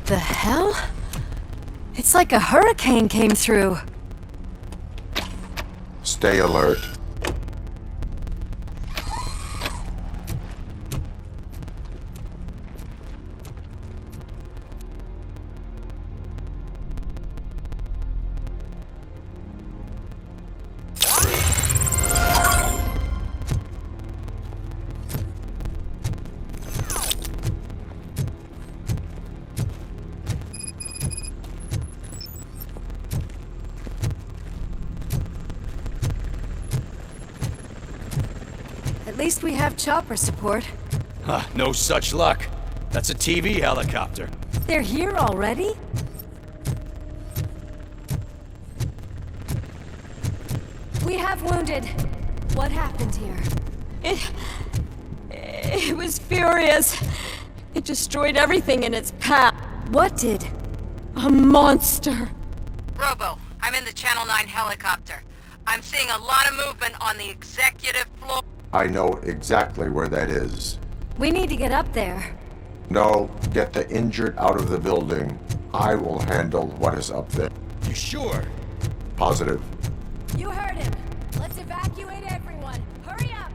The hell? It's like a hurricane came through. Stay alert. At least we have chopper support. Huh, no such luck. That's a TV helicopter. They're here already? We have wounded. What happened here? It was furious. It destroyed everything in its path. What did? A monster. Robo, I'm in the Channel 9 helicopter. I'm seeing a lot of movement on the executive floor. I know exactly where that is. We need to get up there. No, get the injured out of the building. I will handle what is up there. You sure? Positive. You heard him. Let's evacuate everyone. Hurry up!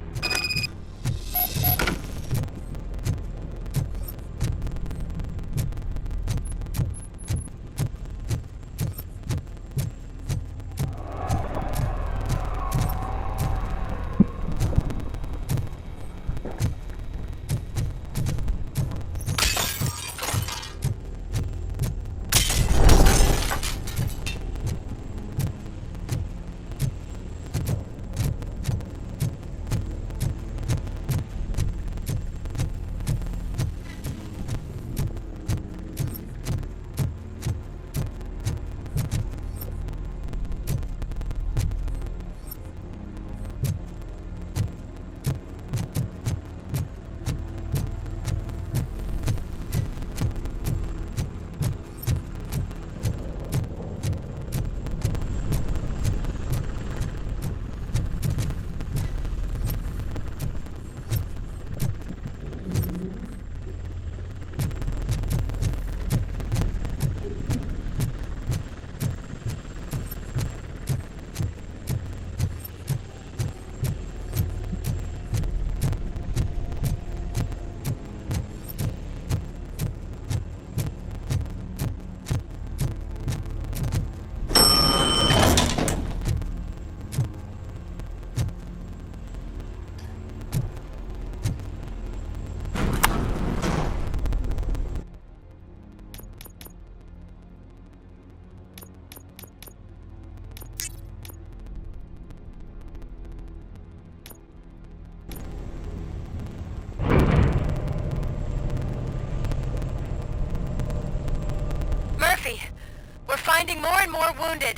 We're finding more and more wounded,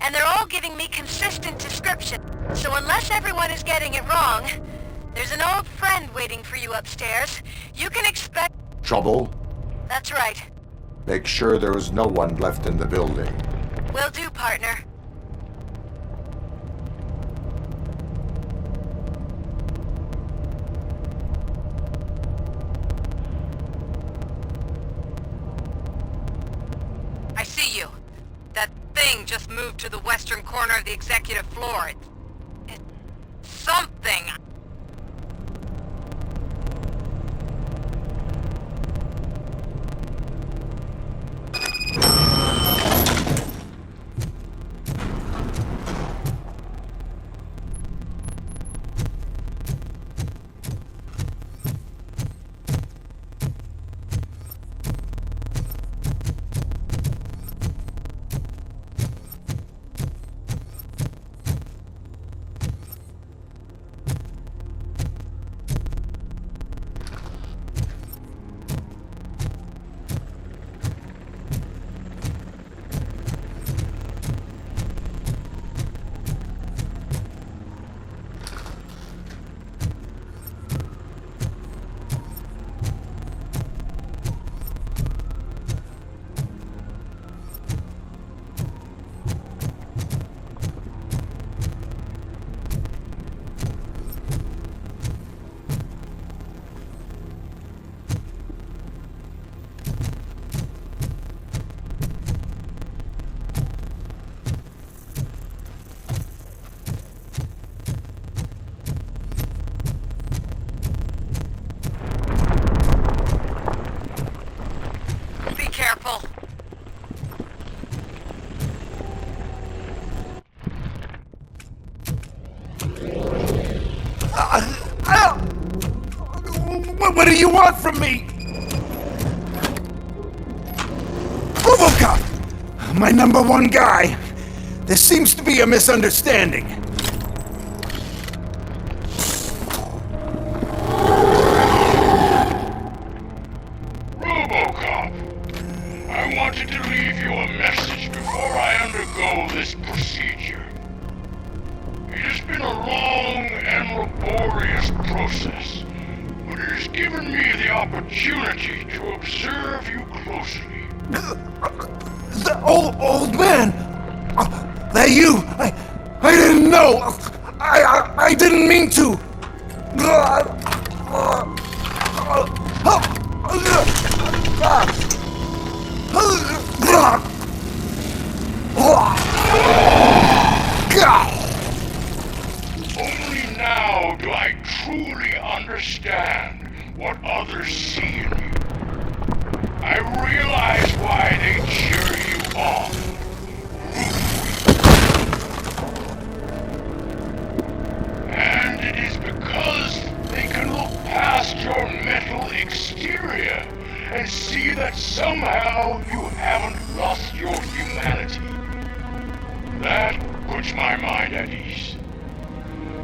and they're all giving me consistent description. So unless everyone is getting it wrong, there's an old friend waiting for you upstairs. You can expect... Trouble? That's right. Make sure there is no one left in the building. Will do, partner. I see you. That thing just moved to the western corner of the executive floor. It's something. What do you want from me? Robocop! My #1 guy. There seems to be a misunderstanding. Robocop, I wanted to leave you a message before I undergo this procedure. It has been a long and laborious process, but it has given me the opportunity to observe you closely. The old man! That you! I didn't know! I didn't mean to! Only now do I truly understand what others see in you. I realize why they cheer you on. And it is because they can look past your mental exterior and see that somehow you haven't lost your humanity. That puts my mind at ease.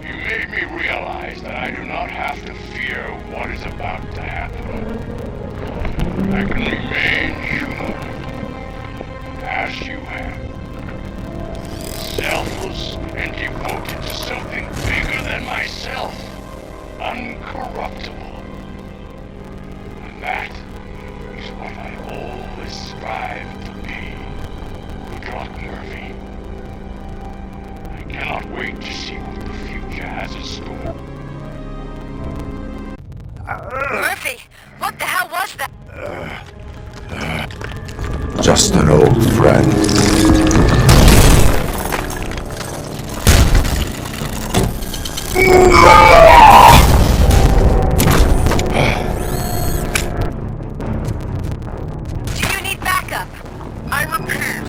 You made me realize that I do not have to fear what is about to happen. I can remain human, as you have. Selfless and devoted to something bigger than myself. Uncorruptible. And that is what I always strive to be. Good luck, Murphy. I cannot wait to see what the future has in store. Murphy, what the hell was that? Just an old friend. Do you need backup? I repeat,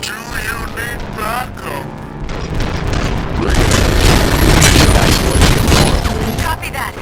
do you need backup? Copy that.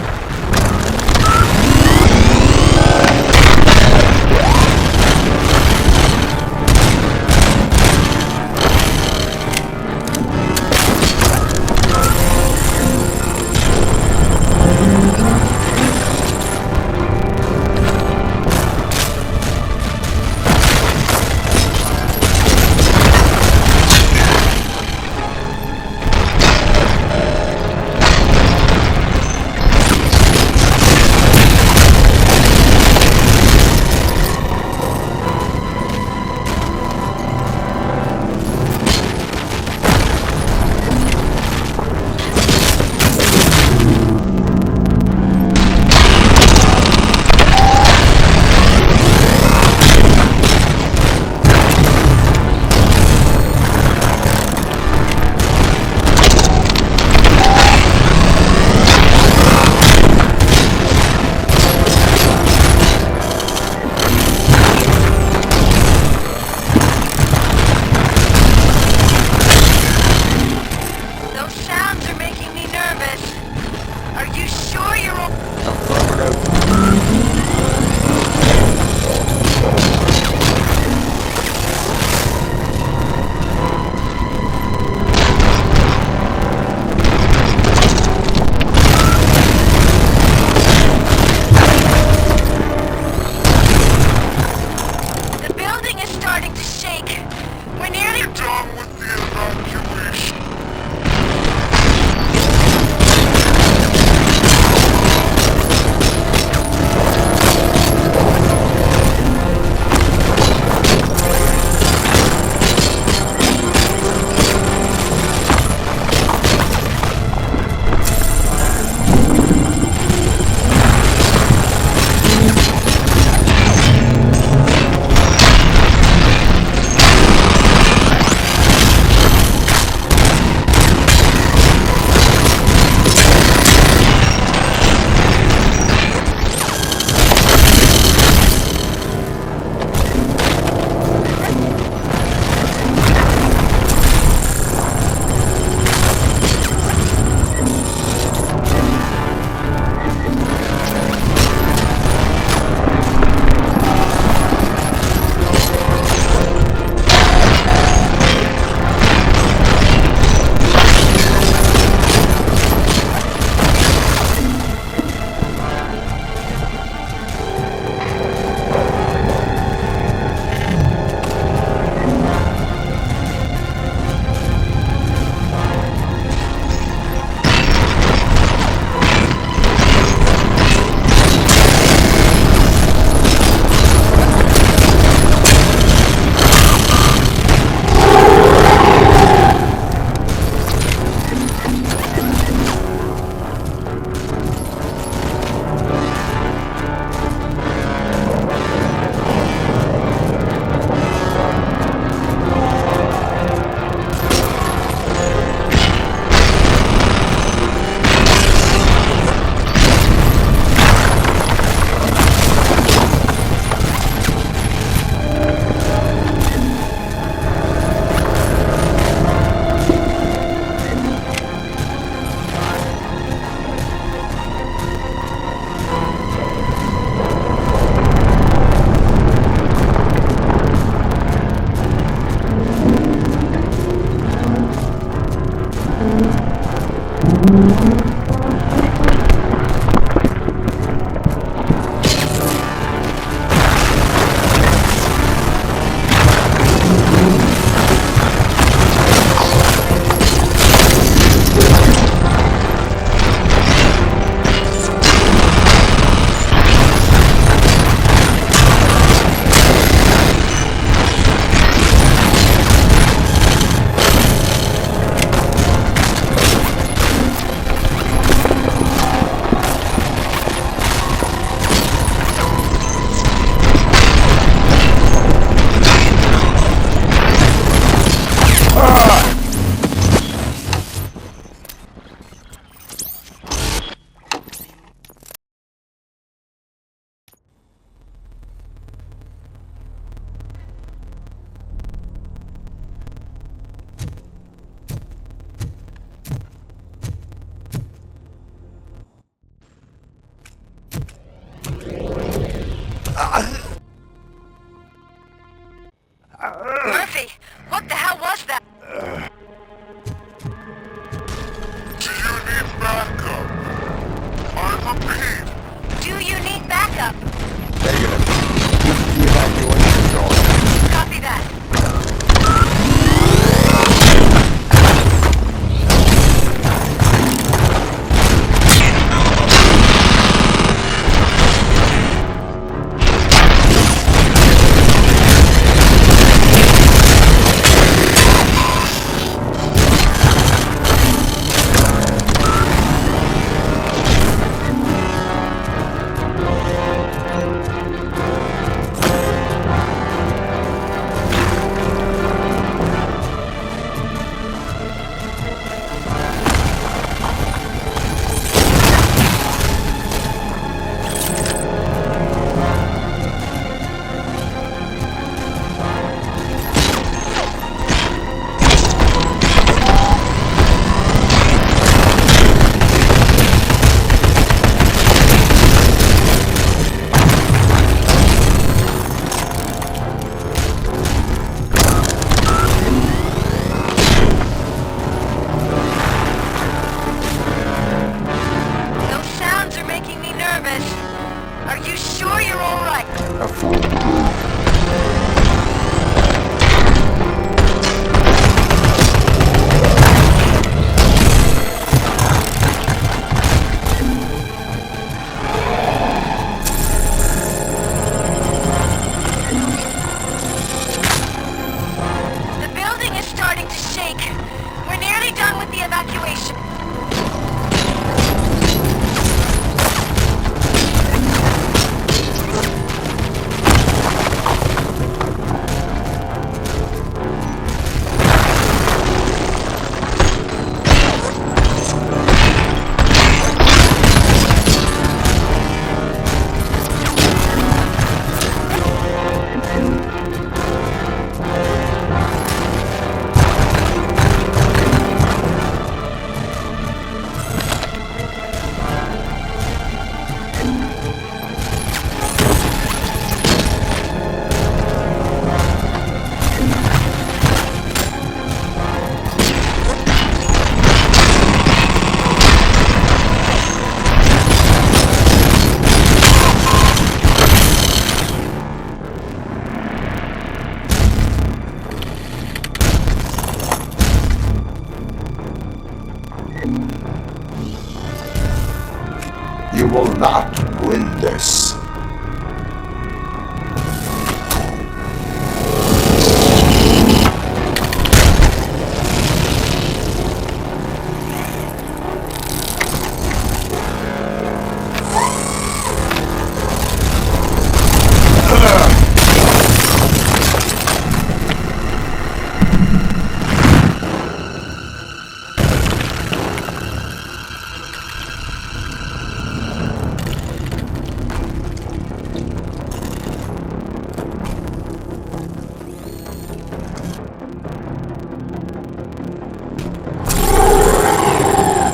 You will not win this.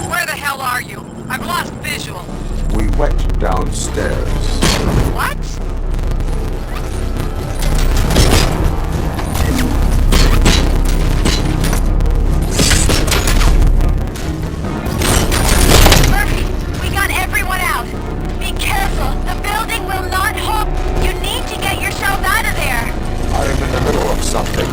Where the hell are you? I've lost visual. We went downstairs. What? Murphy, we got everyone out. Be careful. The building will not hold. You need to get yourself out of there. I am in the middle of something.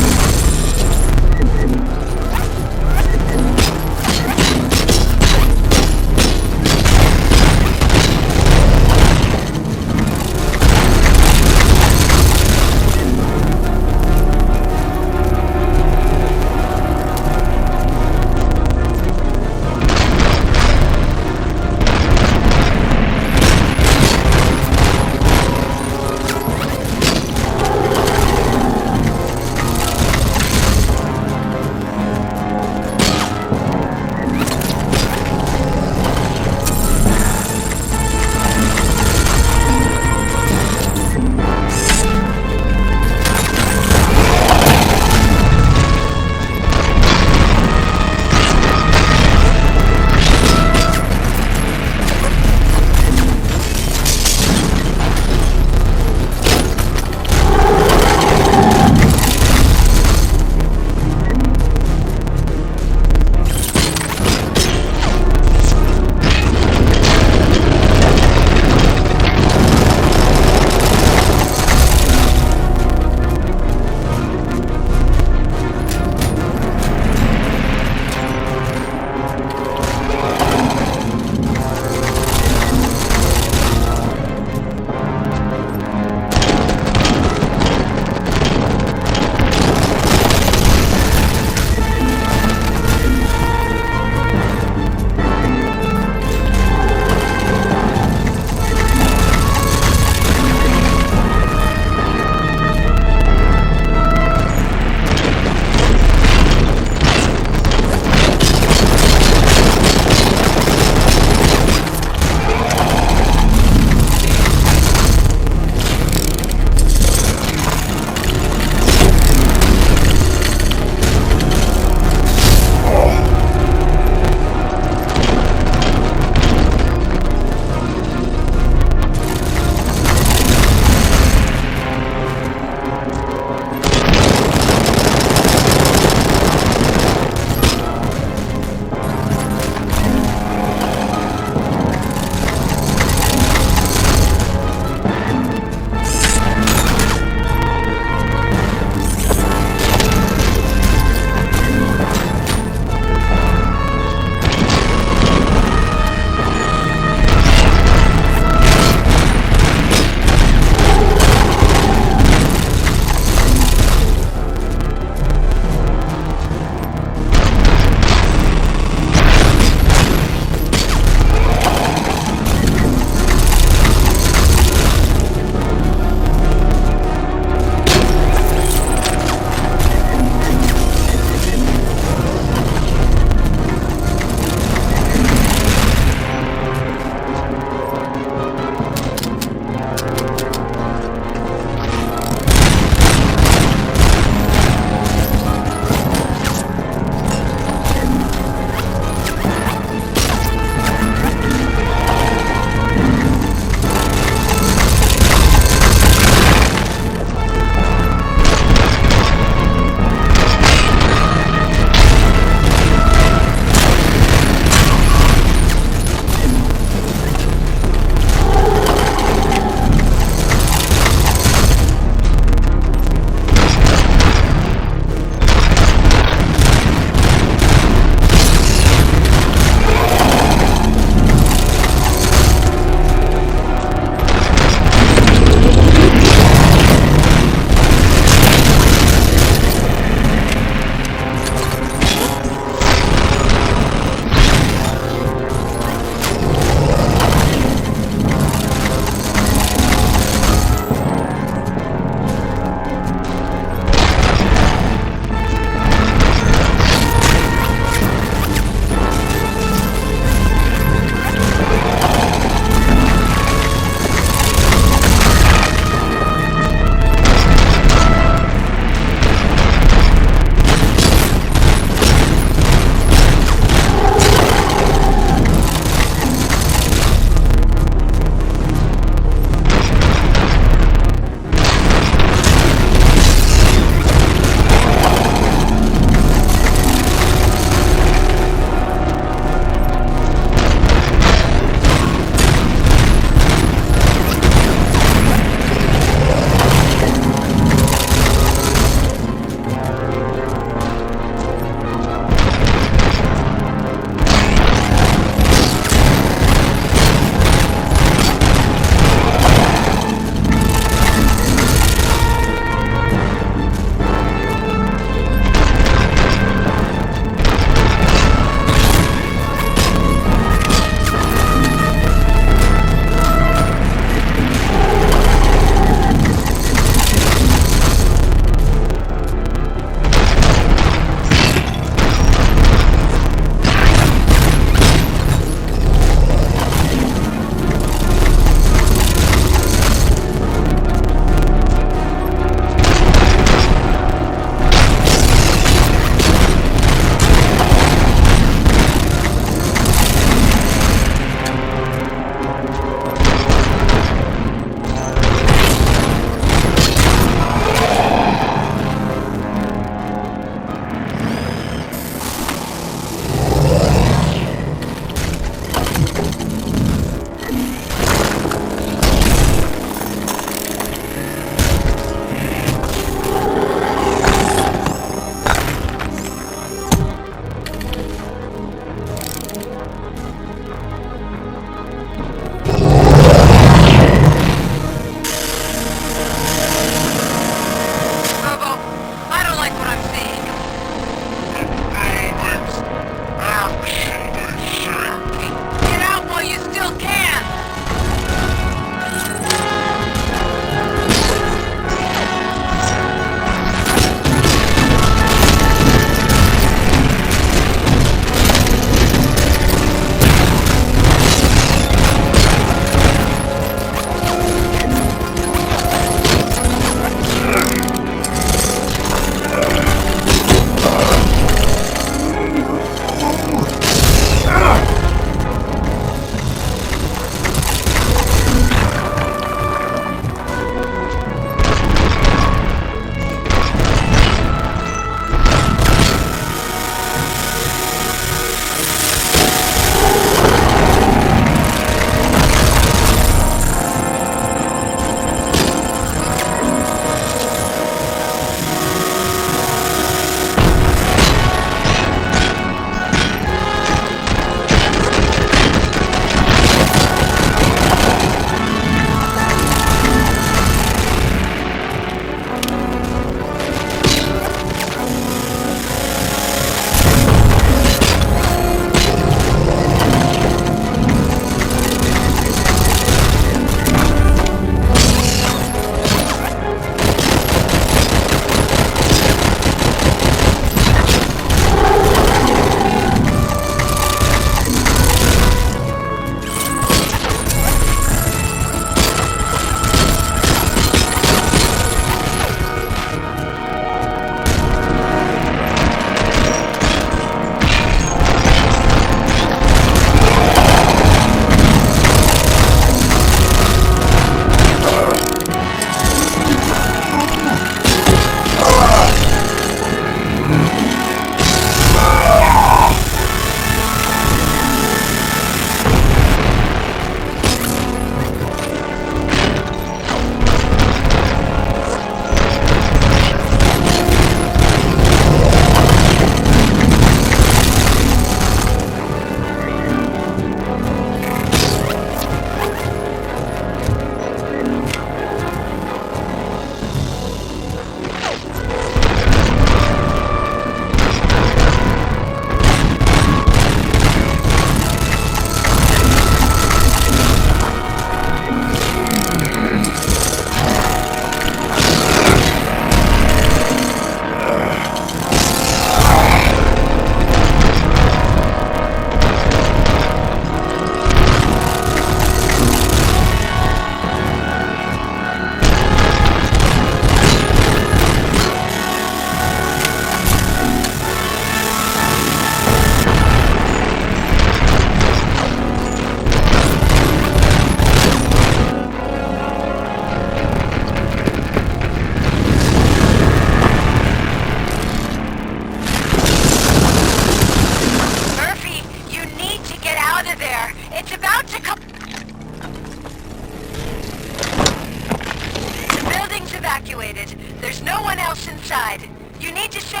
else inside. You need to say...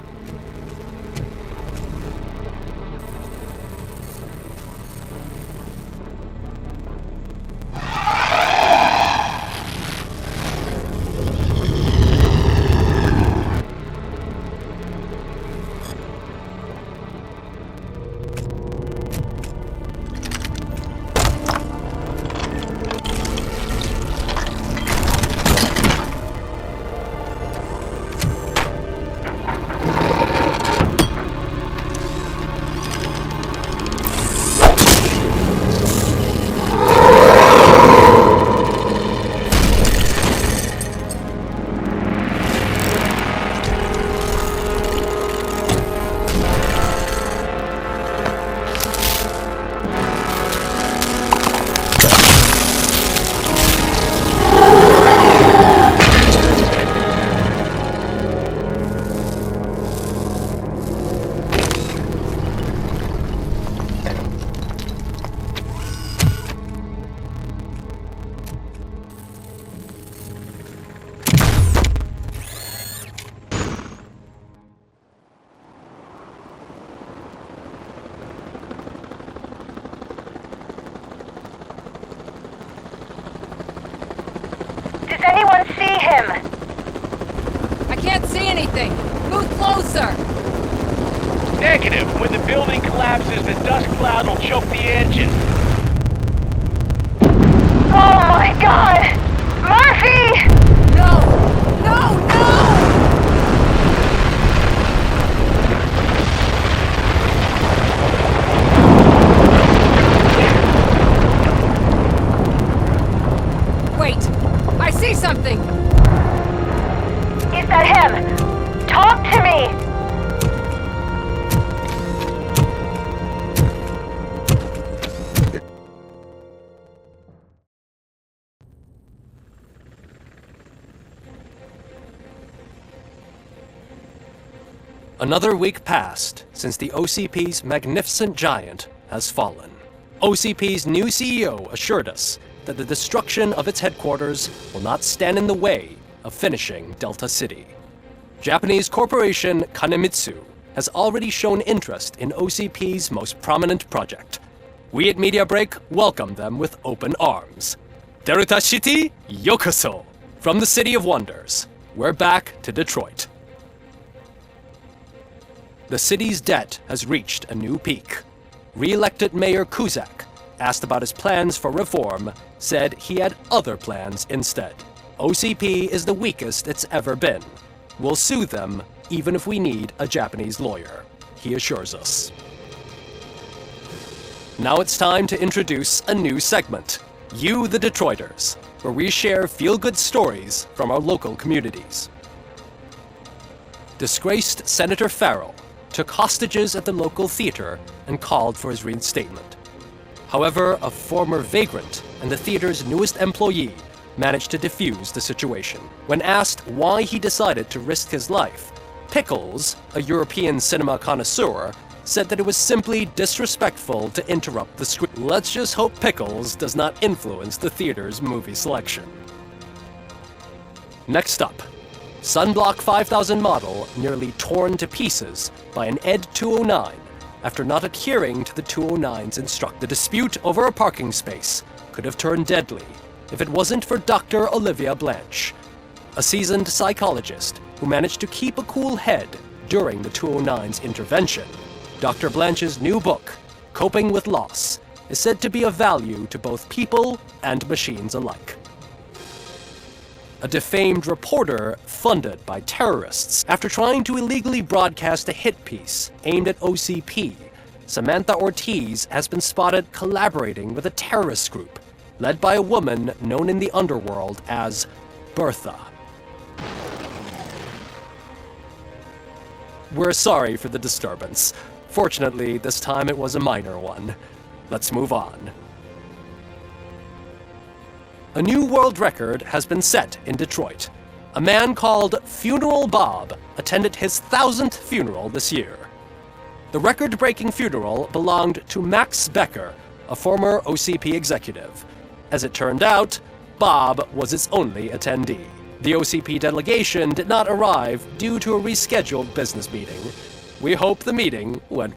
Does anyone see him? I can't see anything. Move closer. Negative. When the building collapses, the dust cloud will choke the engine. Oh my god! Murphy! No! No! No! Wait! I see something! Is that him? Talk to me! Another week passed since the OCP's magnificent giant has fallen. OCP's new CEO assured us that the destruction of its headquarters will not stand in the way of finishing Delta City. Japanese corporation Kanemitsu has already shown interest in OCP's most prominent project. We at Media Break welcome them with open arms. Delta City, yokoso! From the City of Wonders, we're back to Detroit. The city's debt has reached a new peak. Re-elected Mayor Kuzak, asked about his plans for reform, said he had other plans instead. OCP is the weakest it's ever been. We'll sue them even if we need a Japanese lawyer, he assures us. Now it's time to introduce a new segment, You the Detroiters, where we share feel-good stories from our local communities. Disgraced Senator Farrell took hostages at the local theater and called for his reinstatement. However, a former vagrant and the theater's newest employee managed to defuse the situation. When asked why he decided to risk his life, Pickles, a European cinema connoisseur, said that it was simply disrespectful to interrupt the screen. Let's just hope Pickles does not influence the theater's movie selection. Next up, Sunblock 5000 model nearly torn to pieces by an ED 209 after not adhering to the 209's instruct. The dispute over a parking space could have turned deadly if it wasn't for Dr. Olivia Blanche, a seasoned psychologist who managed to keep a cool head during the 209's intervention. Dr. Blanche's new book, Coping with Loss, is said to be of value to both people and machines alike. A defamed reporter funded by terrorists. After trying to illegally broadcast a hit piece aimed at OCP, Samantha Ortiz has been spotted collaborating with a terrorist group led by a woman known in the underworld as Bertha. We're sorry for the disturbance. Fortunately, this time it was a minor one. Let's move on. A new world record has been set in Detroit. A man called Funeral Bob attended his 1000th funeral this year. The record-breaking funeral belonged to Max Becker, a former OCP executive. As it turned out, Bob was its only attendee. The OCP delegation did not arrive due to a rescheduled business meeting. We hope the meeting went.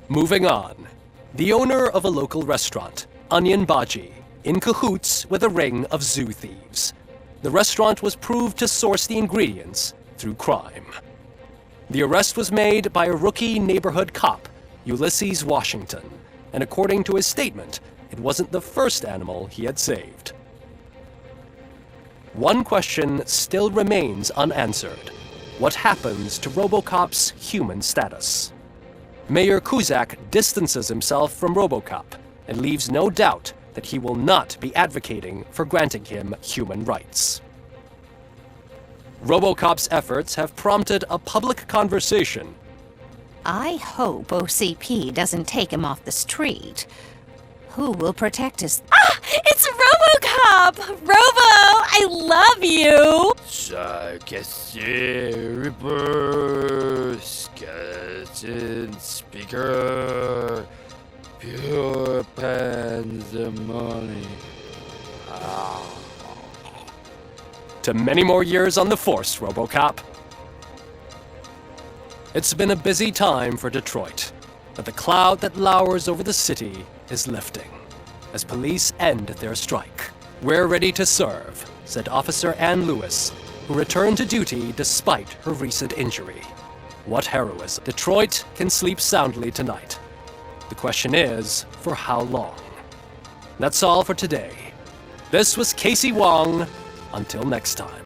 Moving on. The owner of a local restaurant, Onion Baji, in cahoots with a ring of zoo thieves. The restaurant was proved to source the ingredients through crime. The arrest was made by a rookie neighborhood cop, Ulysses Washington, and according to his statement, it wasn't the first animal he had saved. One question still remains unanswered. What happens to Robocop's human status? Mayor Kuzak distances himself from Robocop and leaves no doubt that he will not be advocating for granting him human rights. Robocop's efforts have prompted a public conversation. I hope OCP doesn't take him off the street. Who will protect us? Ah! It's Robocop! Robo! I love you! Reaper, skeleton speaker, pure pandemonium. To many more years on the force, Robocop. It's been a busy time for Detroit, but the cloud that lowers over the city is lifting as police end their strike. We're ready to serve, said Officer Ann Lewis, who returned to duty despite her recent injury. What heroism. Detroit can sleep soundly tonight. The question is, for how long? That's all for today. This was Casey Wong. Until next time.